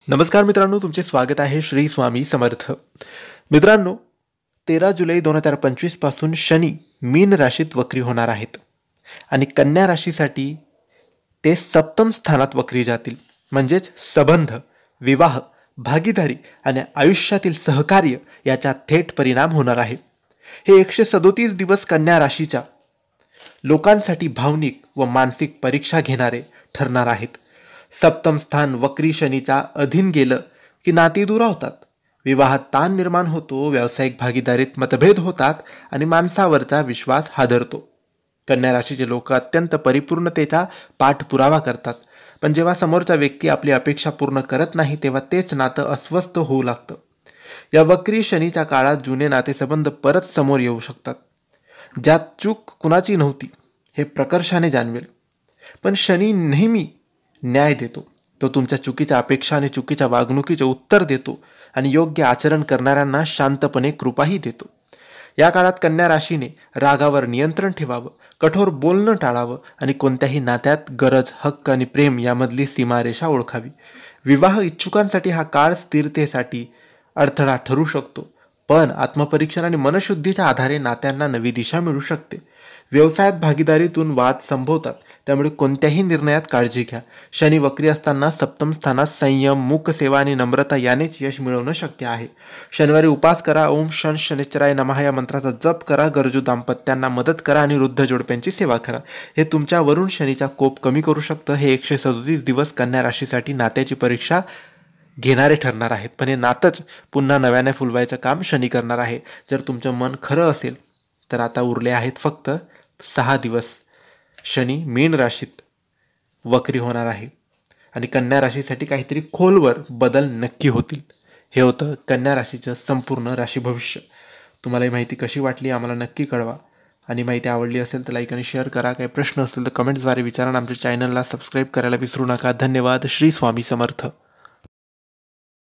नमस्कार मित्रांनो, तुमचे स्वागत आहे श्री स्वामी समर्थ. मित्रांनो, 13 जुलै 2025 पासून शनी मीन राशीत वक्री होणार आहेत आणि कन्या राशीसाठी ते सप्तम स्थानात वक्री जातील. म्हणजेच संबंध, विवाह, भागीदारी आणि आयुष्यातील सहकार्य याचा थेट परिणाम होणार आहे. हे 137 दिवस कन्या राशीच्या लोकांसाठी भावनिक व मानसिक परीक्षा घेणारे ठरणार आहेत. सप्तम स्थान वक्री शनीच्या अधीन गेलं की नाती दुरावतात, विवाहात ताण निर्माण होतो, व्यावसायिक भागीदारीत मतभेद होतात आणि माणसावरचा विश्वास हादरतो. कन्या राशीचे लोक अत्यंत परिपूर्णतेचा पाठपुरावा करतात, पण जेव्हा समोरचा व्यक्ती आपली अपेक्षा पूर्ण करत नाही तेव्हा तेच नातं अस्वस्थ होऊ लागतं. या वक्री शनीच्या काळात जुने नातेसंबंध परत समोर येऊ शकतात. ज्यात चूक कुणाची नव्हती हे प्रकर्षाने जाणवेल, पण शनी नेहमी न्याय देतो. तो तुमच्या चुकीच्या अपेक्षा आणि चुकीच्या वागणुकीचे उत्तर देतो आणि योग्य आचरण करणाऱ्यांना शांतपणे कृपाही देतो. या काळात कन्या राशीने रागावर नियंत्रण ठेवावं, कठोर बोलणं टाळावं आणि कोणत्याही नात्यात गरज, हक्क आणि प्रेम यामधली सीमारेषा ओळखावी. विवाह इच्छुकांसाठी हा काळ स्थिरतेसाठी अडथळा ठरू शकतो, पण आत्मपरीक्षण आणि मनशुद्धीच्या आधारे नात्यांना नवी दिशा मिळू शकते. व्यवसायात भागीदारीतून वाद संभवतात, त्यामुळे कोणत्याही निर्णयात काळजी घ्या. शनी वक्री असताना सप्तम स्थानात संयम, मूक सेवा आणि नम्रता यानेच यश मिळवणं शक्य आहे. शनिवारी उपास करा, ओम शन शनिश्चराय नमः या मंत्राचा जप करा, गरजू दाम्पत्यांना मदत करा आणि वृद्ध जोडप्यांची सेवा करा. हे तुमच्या वरून शनीचा कोप कमी करू शकतं. हे 137 दिवस कन्या राशीसाठी नात्याची परीक्षा घेणारे ठरणार आहेत, पण हे नातंच पुन्हा नव्याने फुलवायचं काम शनी करणार आहे. जर तुमचं मन खरं असेल तर आता उरले आहेत फक्त 6 दिवस. शनी मीन राशीत वक्री होणार आहे आणि कन्या राशीसाठी काहीतरी खोलवर बदल नक्की होतील. हे होतं कन्या राशीचं संपूर्ण राशी भविष्य. तुम्हाला ही माहिती कशी वाटली आम्हाला नक्की कळवा आणि माहिती आवडली असेल तर लाईक आणि शेअर करा. काही प्रश्न असतील तर कमेंट्सद्वारे विचारा. आमच्या चॅनलला सबस्क्राईब करायला विसरू नका. धन्यवाद. श्री स्वामी समर्थ.